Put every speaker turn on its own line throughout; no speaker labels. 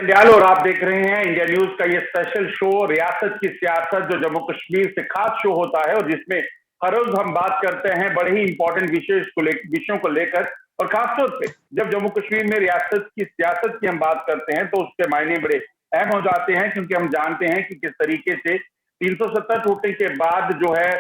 जंडियाल और आप देख रहे हैं इंडिया न्यूज का ये स्पेशल शो रियासत की सियासत, जो जम्मू कश्मीर से खास शो होता है और जिसमें हर रोज हम बात करते हैं बड़े ही इंपॉर्टेंट विषयों को लेकर। और खासतौर पे जब जम्मू कश्मीर में रियासत की सियासत की हम बात करते हैं तो उसके मायने बड़े अहम हो जाते हैं, क्योंकि हम जानते हैं कि किस तरीके से 370 टूटने के बाद जो है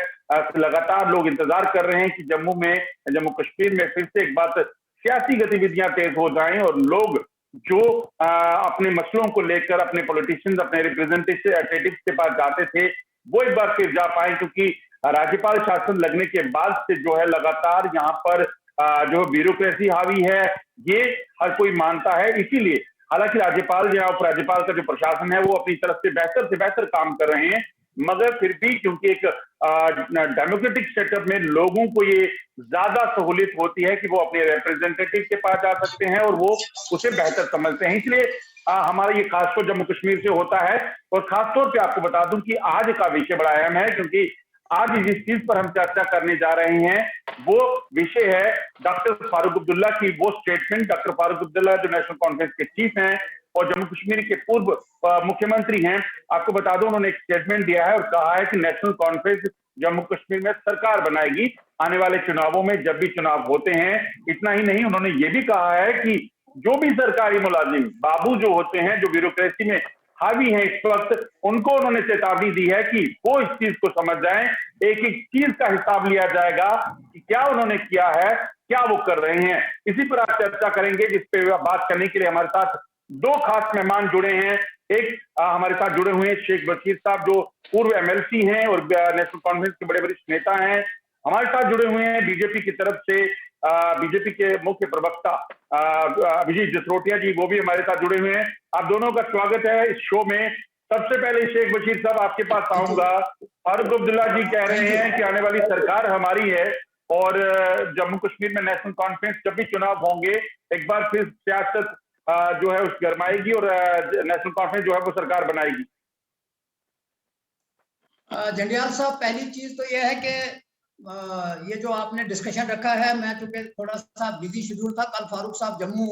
लगातार लोग इंतजार कर रहे हैं कि जम्मू कश्मीर में फिर से एक बात सियासी गतिविधियां तेज हो जाएं और लोग जो अपने मसलों को लेकर अपने पॉलिटिशियंस, अपने रिप्रेजेंटेटिव के पास जाते थे, वो एक बार फिर जा पाए, क्योंकि राज्यपाल शासन लगने के बाद से जो है लगातार यहाँ पर जो ब्यूरोक्रेसी हावी है, ये हर कोई मानता है। इसीलिए हालांकि राज्यपाल या उपराज्यपाल का जो प्रशासन है वो अपनी तरफ से बेहतर काम कर रहे हैं, मगर फिर भी क्योंकि एक डेमोक्रेटिक सेटअप में लोगों को ये ज्यादा सहूलियत होती है कि वो अपने रिप्रेजेंटेटिव के पास जा सकते हैं और वो उसे बेहतर समझते हैं। इसलिए हमारा ये खास शो जम्मू कश्मीर से होता है। और खासतौर पे आपको बता दूं कि आज का विषय बड़ा अहम है, क्योंकि आज जिस चीज पर हम चर्चा करने जा रहे हैं वो विषय है डॉक्टर फारूक अब्दुल्ला की वो स्टेटमेंट। डॉक्टर फारूक अब्दुल्ला जो नेशनल कॉन्फ्रेंस के चीफ हैं और जम्मू कश्मीर के पूर्व मुख्यमंत्री हैं, आपको बता दूं उन्होंने एक स्टेटमेंट दिया है और कहा है कि नेशनल कॉन्फ्रेंस जम्मू कश्मीर में सरकार बनाएगी आने वाले चुनावों में, जब भी चुनाव होते हैं। इतना ही नहीं, उन्होंने ये भी कहा है कि जो भी सरकारी मुलाजिम बाबू जो होते हैं, जो ब्यूरोक्रेसी में हावी है इस वक्त, उनको उन्होंने चेतावनी दी है कि वो इस चीज को समझ जाएं। एक एक चीज का हिसाब लिया जाएगा कि क्या उन्होंने किया है, क्या वो कर रहे हैं। इसी पर आप चर्चा करेंगे, जिस पे बात करने के लिए हमारे साथ दो खास मेहमान जुड़े हैं। एक हमारे साथ जुड़े हुए हैं शेख बशीर साहब, जो पूर्व एमएलसी हैं और नेशनल कॉन्फ्रेंस के बड़े वरिष्ठ नेता हैं। हमारे साथ जुड़े हुए हैं बीजेपी की तरफ से बीजेपी के मुख्य प्रवक्ता अभिजीत जसरोटिया जी, वो भी हमारे साथ जुड़े हुए हैं। आप दोनों का स्वागत है इस शो में। सबसे पहले शेख बशीर साहब आपके पास आऊंगा। फारूक अब्दुल्ला जी कह रहे हैं कि आने वाली सरकार हमारी है और जम्मू कश्मीर में नेशनल कॉन्फ्रेंस जब भी चुनाव होंगे एक बार फिर सियासत जो है उस गरमाएगी और नेशनल कॉन्फ्रेंस जो है वो सरकार बनाएगी।
जंडियाल साहब, पहली चीज तो यह है कि ये जो आपने डिस्कशन रखा है, मैं चूंकि थोड़ा सा बिजी शेड्यूल था, कल फारूक साहब जम्मू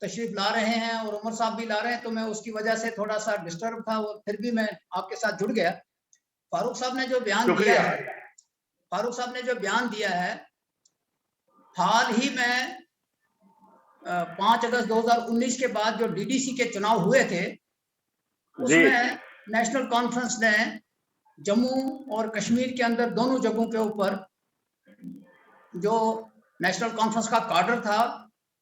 तशरीफ ला रहे हैं और उमर साहब भी ला रहे हैं, तो मैं उसकी वजह से थोड़ा सा डिस्टर्ब था और फिर भी मैं आपके साथ जुड़ गया। फारूक साहब ने जो बयान दिया है, हाल ही में 5 अगस्त 2019 के बाद जो डीडीसी के चुनाव हुए थे, उसमें नेशनल कॉन्फ्रेंस ने जम्मू और कश्मीर के अंदर दोनों जगहों के ऊपर जो नेशनल कॉन्फ्रेंस का कार्डर था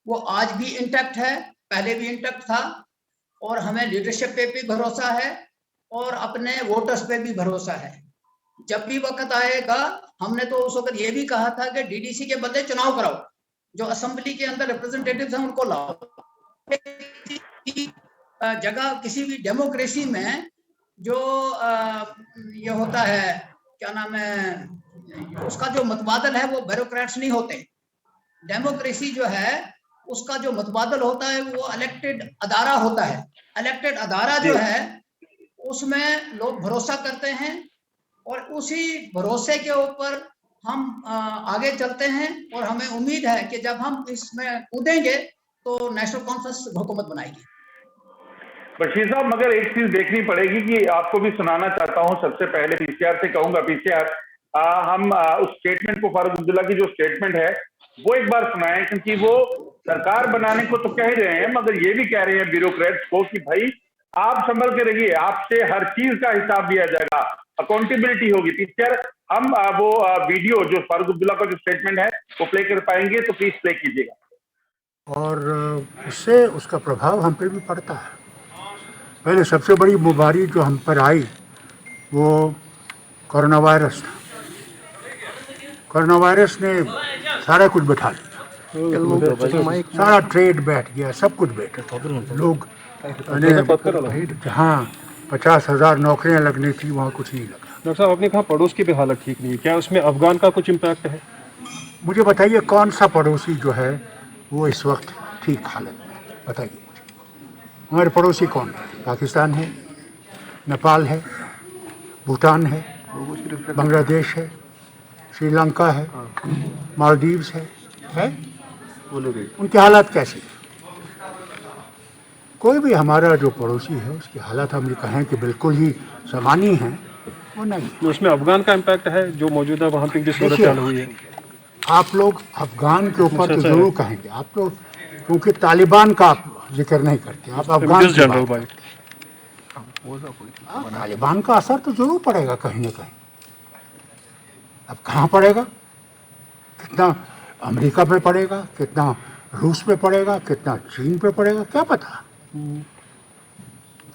वो आज भी इंटैक्ट है, पहले भी इंटैक्ट था, और हमें लीडरशिप पे भी भरोसा है और अपने वोटर्स पे भी भरोसा है। जब भी वक्त आएगा, हमने तो उस वक्त ये भी कहा था कि डीडीसी के बदले चुनाव कराओ, जो असेंबली के अंदर रिप्रेजेंटेटिव्स हैं उनको लाओ। जगह किसी भी डेमोक्रेसी में जो ये होता है, क्या नाम है, उसका जो मतबादल है वो ब्यूरोक्रेट्स नहीं होते। डेमोक्रेसी जो है उसका जो मतबादल होता है वो इलेक्टेड अदारा होता है। इलेक्टेड अदारा जो है उसमें लोग भरोसा करते हैं और उसी भरोसे के ऊपर हम आगे चलते हैं और हमें उम्मीद है कि जब हम इसमें कूदेंगे तो नेशनल कॉन्फ्रेंस हुकूमत बनाएगी।
बशीर साहब, मगर एक चीज देखनी पड़ेगी कि आपको भी सुनाना चाहता हूं। सबसे पहले पीसीआर से कहूंगा, पीसीआर हम उस स्टेटमेंट को, फारूक अब्दुल्ला की जो स्टेटमेंट है वो एक बार सुनाएं, क्योंकि वो सरकार बनाने को तो कह रहे हैं मगर ये भी कह रहे हैं ब्यूरोक्रेट्स को कि भाई आप संभल के रहिए, आपसे हर चीज का हिसाब लिया जाएगा, अकाउंटेबिलिटी होगी। पीसीआर हम वो वीडियो जो फारूक अब्दुल्ला का जो स्टेटमेंट है वो प्ले कर पाएंगे, तो प्लीज प्ले कीजिएगा।
और उससे उसका प्रभाव हम पे भी पड़ता है। पहले सबसे बड़ी बीमारी जो हम पर आई वो कोरोना वायरस था। कोरोना वायरस ने सारा कुछ बैठा लिया, सारा ट्रेड बैठ गया, सब कुछ बैठ गया। लोग जहाँ 50,000 नौकरियां लगनी थी वहाँ कुछ नहीं लगा।
डॉक्टर साहब, आपने कहा पड़ोस की भी हालत ठीक नहीं है, क्या उसमें अफगान का कुछ इम्पैक्ट है?
मुझे बताइए कौन सा पड़ोसी जो है वो इस वक्त ठीक हालत में, बताइए मुझे। हमारे पड़ोसी कौन है? पाकिस्तान है, नेपाल है, भूटान है, बांग्लादेश है, श्रीलंका है, मालदीव्स है? उनकी हालत कैसी है? कोई भी हमारा जो पड़ोसी है उसकी हालत हम ये कहें कि बिल्कुल ही सामान्य है, वो नहीं।
तो उसमें अफगान का इम्पैक्ट है जो मौजूदा वहाँ पे जो सूरत
देखिए,
चालू हुई है।
आप लोग अफगान के ऊपर तो
अच्छा,
जरूर कहेंगे, आप तो क्योंकि तालिबान का आप जिक्र नहीं करते, आप अफगान की
जनरल
बात
भाई
करते हैं। हाँ, तालिबान का असर तो जरूर पड़ेगा कहीं ना कहीं। अब कहाँ पड़ेगा, कितना अमेरिका पे पड़ेगा, कितना रूस पे पड़ेगा, कितना चीन पे पड़ेगा, क्या पता,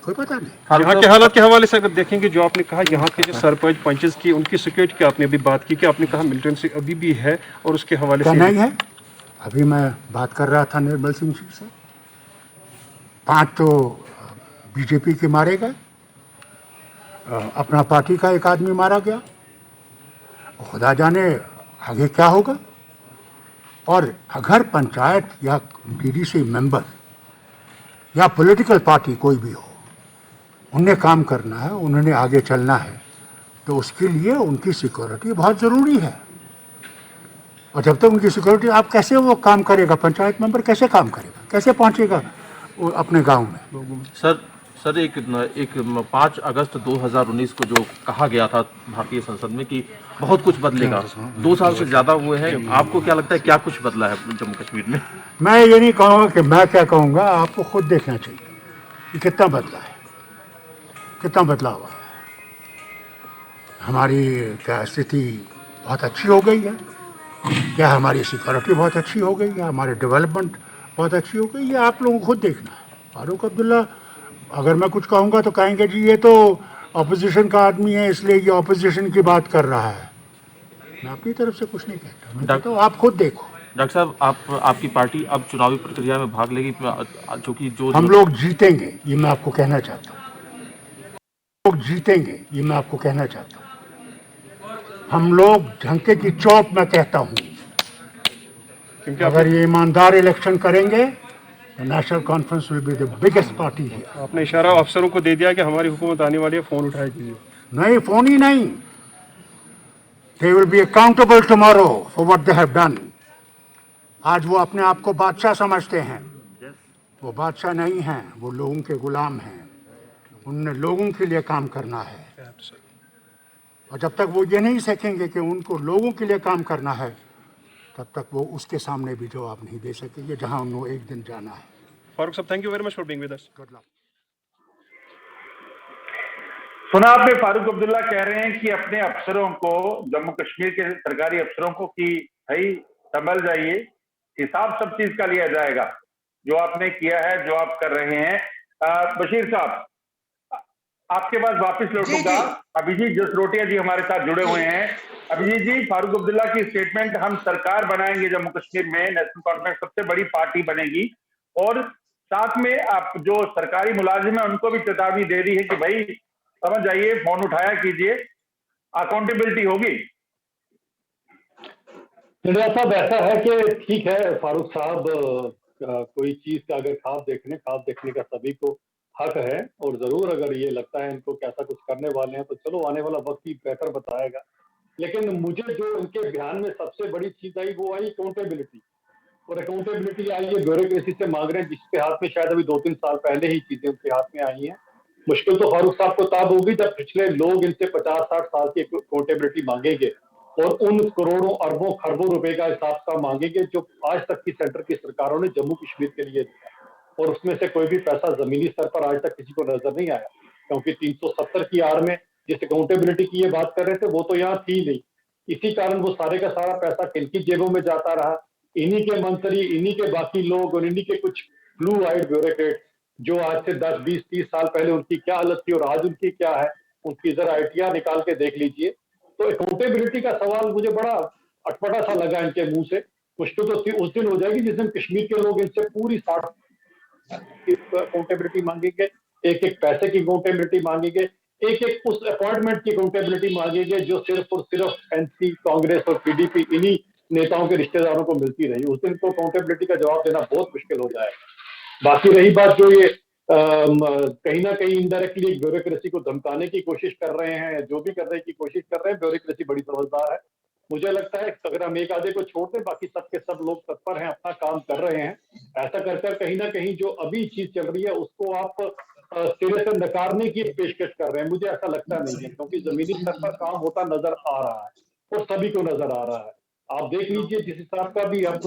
कोई पता नहीं।
यहाँ के हालात के हवाले से अगर देखेंगे, जो आपने कहा यहाँ के जो सरपंच पंचेस की उनकी सिक्योरिटी की आपने अभी बात की कि आपने कहा मिलिटेंसी अभी भी है, और उसके हवाले
क्या
से
नहीं है? अभी मैं बात कर रहा था निर्मल सिंह जी से, 5 तो बीजेपी के मारे गए, अपना पार्टी का एक आदमी मारा गया, खुदा जाने आगे क्या होगा। और अगर पंचायत या डीडीसी मेंबर या पॉलिटिकल पार्टी कोई भी हो, उन्हें काम करना है, उन्होंने आगे चलना है, तो उसके लिए उनकी सिक्योरिटी बहुत ज़रूरी है। और जब तक उनकी सिक्योरिटी, आप कैसे वो काम करेगा, पंचायत मेंबर कैसे काम करेगा, कैसे पहुंचेगा वो अपने गांव में?
सर एक 5 अगस्त 2019 को जो कहा गया था भारतीय संसद में कि बहुत कुछ बदलेगा, 2 साल से ज़्यादा हुए हैं, आपको क्या लगता है क्या कुछ बदला है जम्मू कश्मीर में?
मैं ये नहीं कहूँगा कि मैं क्या कहूँगा, आपको खुद देखना चाहिए कि कितना बदला है, कितना बदला हुआ है। हमारी क्या स्थिति बहुत अच्छी हो गई है, क्या हमारी सिक्योरिटी बहुत अच्छी हो गई है, हमारी डेवलपमेंट बहुत अच्छी हो गई है, आप लोगों को खुद देखना है। फारूक अब्दुल्ला, अगर मैं कुछ कहूँगा तो कहेंगे जी ये तो अपोजिशन का आदमी है इसलिए ये अपोजिशन की बात कर रहा है। मैं अपनी तरफ से कुछ नहीं कहता, मैं कहता हूँ आप खुद देखो।
डॉक्टर साहब, आपकी पार्टी अब चुनावी प्रक्रिया में भाग लेगी, क्योंकि जो
हम लोग जीतेंगे, ये मैं आपको कहना चाहता हूँ, लोग जीतेंगे, ये मैं आपको कहना चाहता हूँ। हम लोग झंके की चौप में कहता हूँ,
क्योंकि
अगर ये ईमानदार इलेक्शन करेंगे तो national conference will be the biggest party है।
आपने इशारा अफसरों को दे दिया कि हमारी हुकूमत आने वाली है, फोन उठाए कीजिए।
नहीं, फोन ही नहीं, they will be accountable tomorrow for what they have done. आज वो अपने आप को बादशाह समझते हैं, वो बादशाह नहीं हैं, वो लोगों के गुलाम हैं। उन्हें लोगों के लिए काम करना है, और जब तक वो ये नहीं सीखेंगे कि उनको लोगों के लिए काम करना है, तब तक वो उसके सामने भी जवाब नहीं दे सकेंगे जहां उनको एक दिन जाना है।
फारूक साहब, thank you very much for being with us.
Good luck.
सुना आपने, फारूक अब्दुल्ला कह रहे हैं कि अपने अफसरों को, जम्मू कश्मीर के सरकारी अफसरों को, कि भाई संभल जाइए, हिसाब सब चीज का लिया जाएगा, जो आपने किया है, जो आप कर रहे हैं। बशीर साहब, आपके पास वापस लौटूंगा। अभिजीत जसरोटिया जी हमारे साथ जुड़े हुए हैं। अभिजीत जी, फारूक अब्दुल्ला की स्टेटमेंट, हम सरकार बनाएंगे जम्मू कश्मीर में, नेशनल कॉन्फ्रेंस सबसे बड़ी पार्टी बनेगी, और साथ में आप जो सरकारी मुलाजिम है उनको भी चेतावनी दे रही है कि भाई समझ जाइए, फोन उठाया कीजिए, अकाउंटेबिलिटी होगी।
इंदिरा साहब, ऐसा है कि ठीक है फारूक साहब, कोई चीज का अगर ख्वाब देखने का सभी को हक है, और जरूर अगर ये लगता है इनको कि ऐसा कुछ करने वाले हैं तो चलो आने वाला वक्त ही बेहतर बताएगा। लेकिन मुझे जो इनके ध्यान में सबसे बड़ी चीज आई वो आई अकाउंटेबिलिटी। और अकाउंटेबिलिटी आई है ब्यूरोक्रेसी से मांग रहे हैं, जिसके हाथ में शायद अभी 2-3 साल पहले ही चीजें उनके हाथ में आई हैं। मुश्किल तो फारूक साहब को तब होगी जब पिछले लोग इनसे 50-60 साल की अकाउंटेबिलिटी मांगेंगे और उन करोड़ों अरबों खरबों रुपए का हिसाब का मांगेंगे जो आज तक की सेंटर की सरकारों ने जम्मू कश्मीर के लिए दिया, और उसमें से कोई भी पैसा जमीनी स्तर पर आज तक किसी को नजर नहीं आया, क्योंकि 370 की आड़ में जिस अकाउंटेबिलिटी की ये बात कर रहे थे वो तो यहाँ थी नहीं। इसी कारण वो सारे का सारा पैसा किनकी जेबों में जाता रहा, इन्हीं के मंत्री, इन्हीं के बाकी लोग और इन्हीं के कुछ ब्लू आइड ब्यूरोक्रेट, जो आज से 10, 20, 30 साल पहले उनकी क्या हालत थी और आज उनकी क्या है, उनकी जरा आईटियां निकाल के देख लीजिए। तो अकाउंटेबिलिटी का सवाल मुझे बड़ा अटपटा सा लगा इनके मुंह से। मुश्किल तो उस दिन हो जाएगी जिस दिन कश्मीर के लोग इनसे पूरी 60 अकाउंटेबिलिटी मांगेंगे, एक एक पैसे की अकाउंटेबिलिटी मांगेंगे, एक एक उस अपॉइंटमेंट की अकाउंटेबिलिटी मांगेंगे जो सिर्फ और सिर्फ एनसी, कांग्रेस और पीडीपी इन्हीं नेताओं के रिश्तेदारों को मिलती रही। उस दिन को अकाउंटेबिलिटी का जवाब देना बहुत मुश्किल हो जाएगा। बाकी रही बात जो ये कहीं ना कहीं इनडायरेक्टली ब्यूरोक्रेसी को धमकाने की कोशिश कर रहे हैं, जो भी करने की कोशिश कर रहे हैं, ब्यूरोक्रेसी बड़ी समझदार है, मुझे लगता है अगर हम एक आधे को छोड़ दें, बाकी सबके सब लोग तत्पर हैं, अपना काम कर रहे हैं। ऐसा कर कर कहीं ना कहीं जो अभी चीज चल रही है उसको आप सिरे से नकारने की पेशकश कर रहे हैं, मुझे ऐसा लगता नहीं है, क्योंकि जमीनी स्तर पर काम होता नजर आ रहा है और सभी को नजर आ रहा है। आप देख लीजिए जिस हिसाब का भी अब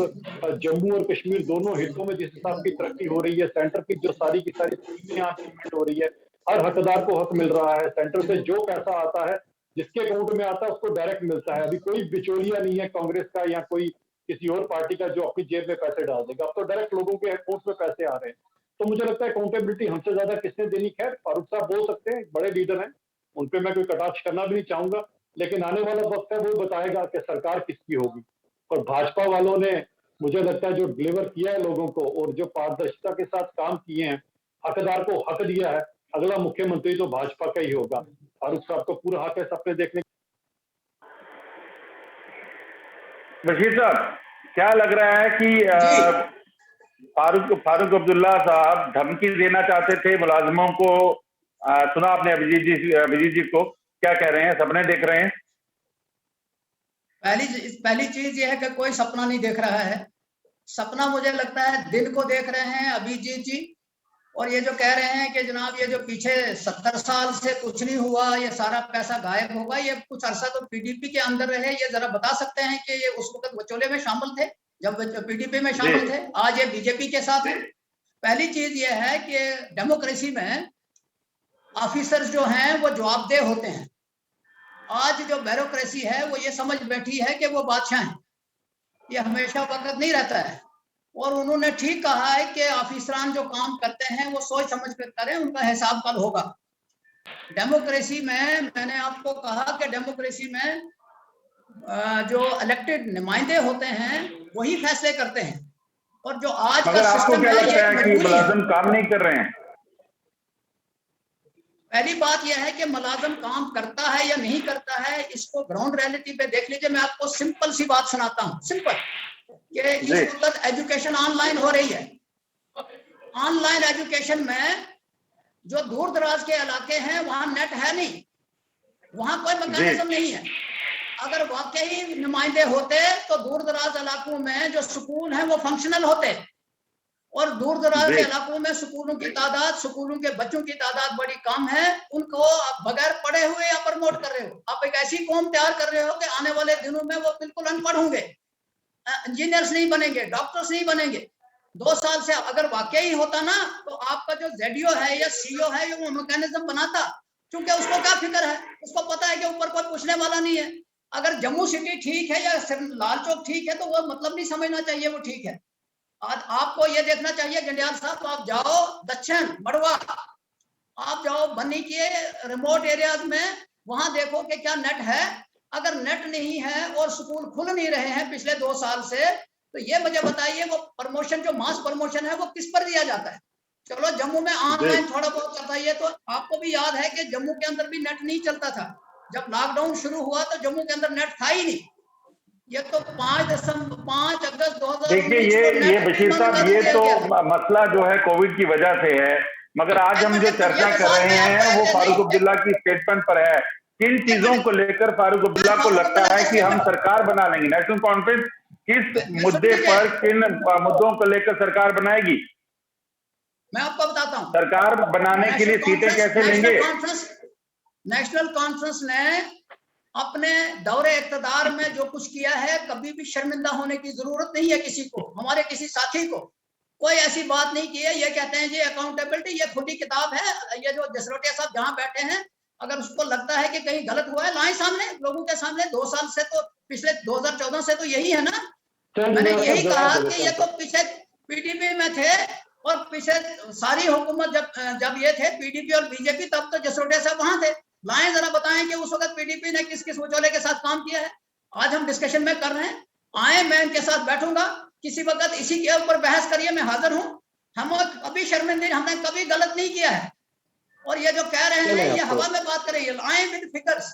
जम्मू और कश्मीर दोनों हिस्सों में जिस हिसाब की तरक्की हो रही है, सेंटर की जो सारी की सारी स्कीमें यहाँ इम्प्लीमेंट हो रही है, हर हकदार को हक मिल रहा है, सेंटर से जो पैसा आता है जिसके अकाउंट में आता है उसको डायरेक्ट मिलता है। अभी कोई बिचौलिया नहीं है कांग्रेस का या कोई किसी और पार्टी का जो अपनी जेब में पैसे डाल देगा, अब तो डायरेक्ट लोगों के अकाउंट में पैसे आ रहे हैं। तो मुझे लगता है अकाउंटेबिलिटी हमसे ज्यादा किसने देनी, खैर फारूक साहब बोल सकते हैं, बड़े लीडर हैं, उनपे मैं कोई कटाक्ष करना भी नहीं चाहूंगा, लेकिन आने वाला वक्त है वो बताएगा कि सरकार किसकी होगी। और भाजपा वालों ने मुझे लगता है जो डिलीवर किया है लोगों को और जो पारदर्शिता के साथ काम किए हैं, हकदार को हक दिया है, अगला मुख्यमंत्री तो भाजपा का ही होगा। फारूक साहब को पूरा हक है सपने देखने।
बशीर साहब, क्या लग रहा है कि फारूक अब्दुल्ला साहब धमकी देना चाहते थे मुलाजिमों को? सुना आपने अभिजीत जी को क्या कह रहे हैं, सपने देख रहे हैं?
पहली चीज ये है कि कोई सपना नहीं देख रहा है। सपना मुझे लगता है दिन को देख रहे हैं अभिजीत जी। और ये जो कह रहे हैं कि जनाब ये जो पीछे 70 साल से कुछ नहीं हुआ, ये सारा पैसा गायब होगा, ये कुछ अरसा तो पीडीपी के अंदर रहे, ये जरा बता सकते हैं कि ये उस वक्त विचोले में शामिल थे जब पीडीपी में शामिल थे, आज ये बीजेपी के साथ है। पहली चीज ये है कि डेमोक्रेसी में ऑफिसर्स जो हैं वो जवाबदेह होते हैं। आज जो ब्यूरोक्रेसी है वो ये समझ बैठी है कि वो बादशाह हैं, ये हमेशा वक्त नहीं रहता है। और उन्होंने ठीक कहा है कि ऑफिसरान जो काम करते हैं वो सोच समझ कर करें, उनका हिसाब कल होगा। डेमोक्रेसी में मैंने आपको कहा कि डेमोक्रेसी में जो इलेक्टेड नुमाइंदे होते हैं वही फैसले करते हैं। और जो आज का सिस्टम है ये
मुलाजिम काम नहीं कर रहे हैं।
पहली बात यह है कि मुलाजिम काम करता है या नहीं करता है, इसको ग्राउंड रियलिटी पे देख लीजिए। मैं आपको सिंपल सी बात सुनाता हूँ, सिंपल, कि इस वक्त एजुकेशन ऑनलाइन हो रही है। ऑनलाइन एजुकेशन में जो दूर दराज के इलाके हैं वहां नेट है नहीं, वहां कोई मैकेनिज्म नहीं है। अगर वाकई नुमाइंदे होते तो दूर दराज इलाकों में जो स्कूल हैं वो फंक्शनल होते। और दूर दराज के इलाकों में स्कूलों की तादाद, स्कूलों के बच्चों की तादाद बड़ी कम है, उनको आप बगैर पढ़े हुए या प्रमोट कर रहे हो। आप एक ऐसी कौम तैयार कर रहे हो कि आने वाले दिनों में वो बिल्कुल अनपढ़ होंगे, इंजीनियर्स नहीं बनेंगे, डॉक्टर्स नहीं बनेंगे। 2 साल से अगर वाकई होता ना तो आपका जो जेडीओ है या सीओ है ये वो मैकेनिज्म बनाता, क्योंकि उसको क्या फिक्र है, उसको पता है कि ऊपर कोई पूछने वाला नहीं है। अगर जम्मू सिटी ठीक है या लाल चौक ठीक है तो वो मतलब नहीं समझना चाहिए वो ठीक है। आज आपको ये देखना चाहिए जंडियाल साहब, तो आप जाओ दक्षिण मड़वा, आप जाओ बन्नी के रिमोट एरियाज में, वहां देखो कि क्या नेट है। अगर नेट नहीं है और स्कूल खुल नहीं रहे हैं पिछले 2 साल से, तो ये मुझे बताइए वो प्रमोशन जो मास प्रमोशन है वो किस पर दिया जाता है? चलो जम्मू में ऑनलाइन थोड़ा बहुत चलता है, तो आपको भी याद है कि जम्मू के अंदर भी नेट नहीं चलता था। जब लॉकडाउन शुरू हुआ तो जम्मू के अंदर नेट था ही नहीं। ये तो 5 अगस्त 2019
देखिए ये बशीर साहब, ये तो मसला जो है कोविड की वजह से है, मगर आज हम जो चर्चा कर रहे हैं वो फारूक अब्दुल्ला की स्टेटमेंट पर है। किन चीजों को लेकर फारूक अब्दुल्ला को लगता है कि हम सरकार बना लेंगे? नेशनल कॉन्फ्रेंस किस मुद्दे पर, किन मुद्दों को लेकर सरकार बनाएगी?
मैं आपको बताता हूं।
सरकार बनाने के लिए सीटें कैसे लेंगे?
नेशनल कॉन्फ्रेंस ने अपने दौरे इक़्तिदार में जो कुछ किया है, कभी भी शर्मिंदा होने की जरूरत नहीं है किसी को, हमारे किसी साथी को। कोई ऐसी बात नहीं की है। ये कहते हैं जी अकाउंटेबिलिटी, ये खुली किताब है। ये जो जसरोटिया साहब जहां बैठे हैं, अगर उसको लगता है कि कहीं गलत हुआ है, लाएं सामने, लोगों के सामने। 2 साल से तो, पिछले 2014 से तो यही है ना। मैंने यही कहा कि ये तो पीछे पीडीपी में थे और पीछे सारी हुकूमत जब ये थे पीडीपी और बीजेपी, तब तो जसरोटिया साहब वहां थे। लाएं जरा बताएं कि उस वक्त पीडीपी ने किस किस विचोले के साथ काम किया है। आज हम डिस्कशन में कर रहे हैं, आए, मैं इनके साथ बैठूंगा, किसी वक्त इसी के ऊपर बहस करिए, मैं हाजिर हूं। हम कभी शर्मिंदगी, हमने कभी गलत नहीं किया है। और ये जो कह रहे हैं ये हवा में बात कर रही है, आए विद फिगर्स।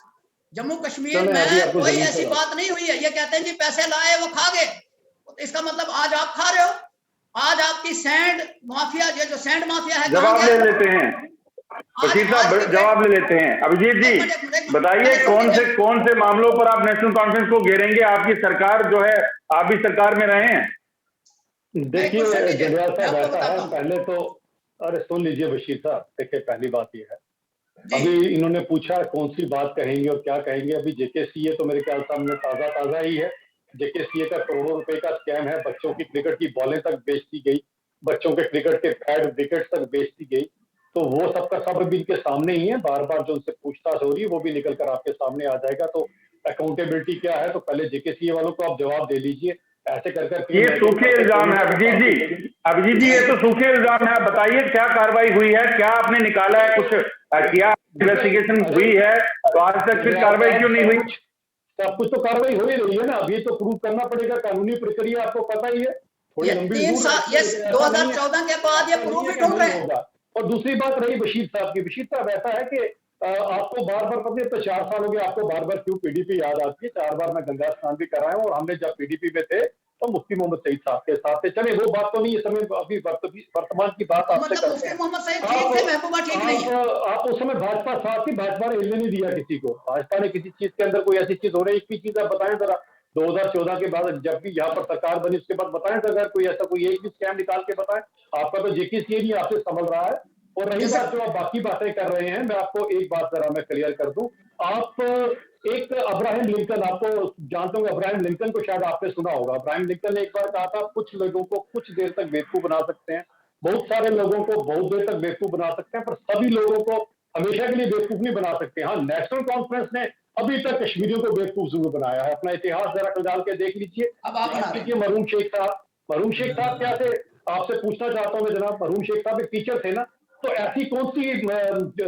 जम्मू कश्मीर में कोई ऐसी बात नहीं हुई है। ये कहते हैं जी पैसे लाए वो खा गए, तो इसका मतलब आज आप खा रहे हो। आज आपकी सैंड माफिया, जो सैंड माफिया है,
जवाब ले लेते हैं। बशीर साहब जवाब ले लेते हैं। अभिजीत जी बताइए कौन से मामलों पर आप नेशनल कॉन्फ्रेंस को घेरेंगे? आपकी सरकार जो है, आप भी सरकार में रहे हैं।
देखिए जलियाल साहब, ऐसा है, पहले तो अरे सुन लीजिए बशीर साहब, देखिए पहली बात ये है, अभी इन्होंने पूछा कौन सी बात कहेंगे और क्या कहेंगे। अभी जेकेसीए तो मेरे ख्याल सामने ताजा ही है। जेकेसीए का करोड़ों रुपए का स्कैम है, बच्चों की क्रिकेट की बॉलें तक बेच दी गई, बच्चों के क्रिकेट के पैड विकेट तक बेच दी गई। तो वो सबका सब भी इनके सामने ही है, बार बार जो उनसे पूछताछ हो रही है वो भी निकल कर आपके सामने आ जाएगा। तो अकाउंटेबिलिटी क्या है, तो पहले जेकेसीए वालों को आप जवाब दे लीजिए। ऐसे कर
ये सूखे इल्जाम है अभिजीत जी, ये तो सूखे इल्जाम है। बताइए क्या कार्रवाई हुई है, क्या आपने निकाला है, कुछ किया, इन्वेस्टिगेशन हुई है, तो आज तक फिर कार्रवाई क्यों नहीं हुई?
सब कुछ तो कार्रवाई हो ही रही है ना, अभी तो प्रूव करना पड़ेगा, कानूनी प्रक्रिया आपको पता ही है। थोड़ी लंबी
2014 के बाद ये प्रूफ ही ढूंढ रहे हैं।
और दूसरी बात रही बशीर साहब की, बशीर साहब ऐसा है कि आपको बार बार पता है, तो 4 साल हो गए, आपको बार बार क्यों पीडीपी याद आती है? 4 बार मैं गंगा स्नान भी कराया हूँ, और हमने जब पीडीपी में थे तो मुफ्ती मोहम्मद सईद साहब के साथ थे। चले वो बात तो नहीं, इस समय अभी वर्तमान की बात आपसे करते हैं। आप उस समय भाजपा साथ थी, भाजपा ने हिलने नहीं दिया किसी को। भाजपा ने किसी चीज के अंदर कोई ऐसी चीज हो रही, एक भी चीज आप बताएं जरा, 2014 के बाद जब भी यहाँ पर सरकार बनी उसके बाद बताएं अगर कोई ऐसा कोई एक भी स्कैम निकाल के बताएं। आपका तो जेकेसीए नहीं आपसे संभल रहा है। और रही बात जो आप बाकी बातें कर रहे हैं, मैं आपको एक बात जरा मैं क्लियर कर दूं। आप एक अब्राहम लिंकन, आपको जानते होंगे अब्राहम लिंकन को, शायद आपने सुना होगा। अब्राहम लिंकन ने एक बार कहा था, कुछ लोगों को कुछ देर तक बेवकूफ बना सकते हैं, बहुत सारे लोगों को बहुत देर तक बेवकूफ बना सकते हैं, पर सभी लोगों को हमेशा के लिए बेवकूफ नहीं बना सकते। हाँ, नेशनल कॉन्फ्रेंस ने अभी तक कश्मीरियों को बेवकूफ जरूर बनाया है। अपना इतिहास जरा खंगाल के देख लीजिए। मरूम शेख साहब क्या थे, आपसे पूछना चाहता हूँ मैं जनाब, मरूम शेख साहब एक टीचर थे ना, तो ऐसी कौन सी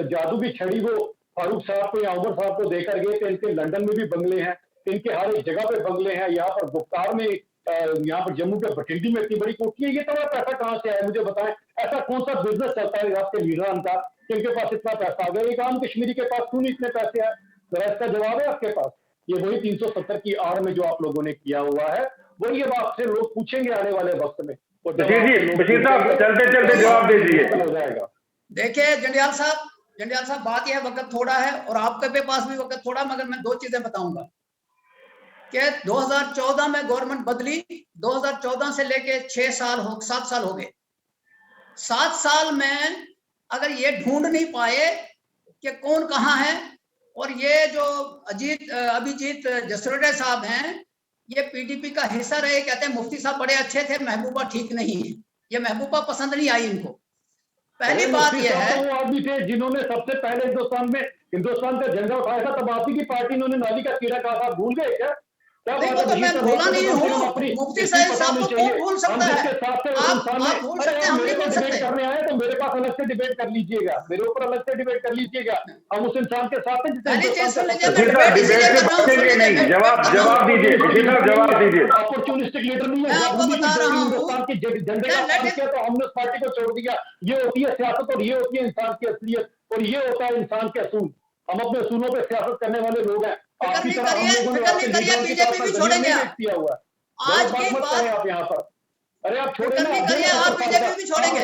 जादू की छड़ी वो फारूक साहब को या उमर साहब को देकर गए थे? इनके लंदन में भी बंगले हैं, इनके हर एक जगह पे बंगले हैं, यहाँ पर गुफ्तार में, यहाँ पर जम्मू के भटिंडी में इतनी बड़ी कोठी है। ये तो पैसा कहाँ से आया, मुझे बताएं। ऐसा कौन सा बिजनेस चलता है आपके लीडरान का कि इनके पास इतना पैसा आ गया? एक आम कश्मीरी के पास क्यों नहीं इतने पैसे आए? जरा इसका जवाब है आपके पास? ये वही 370 की आड़ में जो आप लोगों ने किया हुआ है, वही अब आपसे लोग पूछेंगे आने वाले वक्त में।
बशीर साहब चलते जवाब दे दीजिए।
हो जाएगा।
देखिए जंडियाल साहब, बात यह वक्त थोड़ा है और आपके पास भी वक्त थोड़ा, मगर मैं 2 चीजें बताऊंगा कि 2014 में गवर्नमेंट बदली, 2014 से लेके 7 साल हो गए। 7 साल में अगर ये ढूंढ नहीं पाए कि कौन कहाँ है, और ये जो अभिजीत जसरोटे साहब हैं, ये पीडीपी का हिस्सा रहे, कहते हैं मुफ्ती साहब बड़े अच्छे थे, महबूबा ठीक नहीं है। ये महबूबा पसंद नहीं आई इनको। पहली बात यह है,
वो आदमी थे जिन्होंने सबसे पहले हिंदुस्तान का झंडा उठाया था, तब आप ही की पार्टी इन्होंने नाली का कीड़ा कहा था, भूल गए क्या?
देखो तो मैं भूला नहीं हूँ, मुफ्ती साहब को कौन भूल सकता है? आप भूल सकते हैं, हम नहीं भूल सकते।
करने आए तो मेरे पास अलग से डिबेट कर लीजिएगा, मेरे ऊपर अलग से डिबेट कर लीजिएगा। हम उस इंसान के साथ हैं
जवाब दीजिए।
अपॉर्चुनिस्टिक लीडर नहीं है, हिंदुस्तान की झंडे तो हमने उस पार्टी को छोड़ दिया। ये होती है सियासत और ये होती है इंसान की असलियत और ये होता है इंसान के असूल। हम अपने असूलों पे सियासत करने वाले लोग हैं।
बीजेपी भी छोड़ेंगे आज की बात
आप यहाँ पर, अरे आप छोड़ेंगे,
आप बीजेपी भी छोड़ेंगे।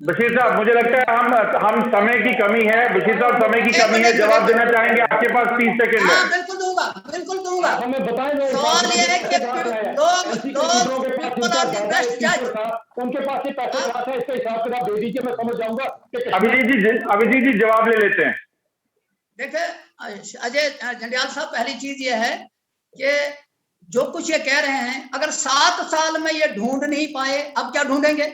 बशीर साहब मुझे लगता है हम समय की कमी है, बशीर साहब समय की कमी है, जवाब देना चाहेंगे? आपके पास 30 सेकंड है।
बिल्कुल दूंगा।
हमें बताएं,
सवाल ये है कि
उनके पास ये पैसे कहाँ था, इसका हिसाब किताब दे दीजिए, मैं समझ जाऊंगा।
अभिजीत जी जवाब ले लेते हैं।
देखिए अजय जंडियाल साहब, पहली चीज ये है कि जो कुछ ये कह रहे हैं, अगर 7 साल में ये ढूंढ नहीं पाए, अब क्या ढूंढेंगे?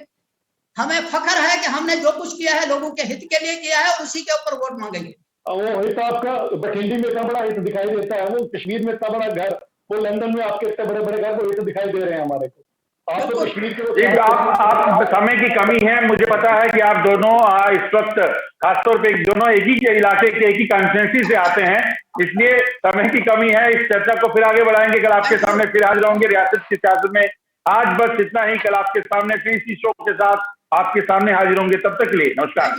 हमें फख्र है कि हमने जो कुछ किया है लोगों के हित के लिए किया है, उसी के ऊपर वोट मांगेंगे।
वो हित आपका भटिंडी में इतना बड़ा हित दिखाई देता है, वो कश्मीर में इतना बड़ा घर, वो लंदन में आपके इतने बड़े बड़े घर, वो हित दिखाई दे रहे हैं हमारे को। आप तो कश्मीर के
आप समय की कमी है, मुझे पता है कि आप दोनों इस वक्त खासतौर पे दोनों एक ही के इलाके के एक ही कॉन्स्टिट्यूंसी से आते हैं, इसलिए समय की कमी है। इस चर्चा को फिर आगे बढ़ाएंगे, कल आपके सामने फिर हाजिर होंगे रियासत की सियासत में। आज बस इतना ही, कल आपके सामने फिर इसी शो के साथ आपके सामने हाजिर होंगे। तब तक के लिए नमस्कार।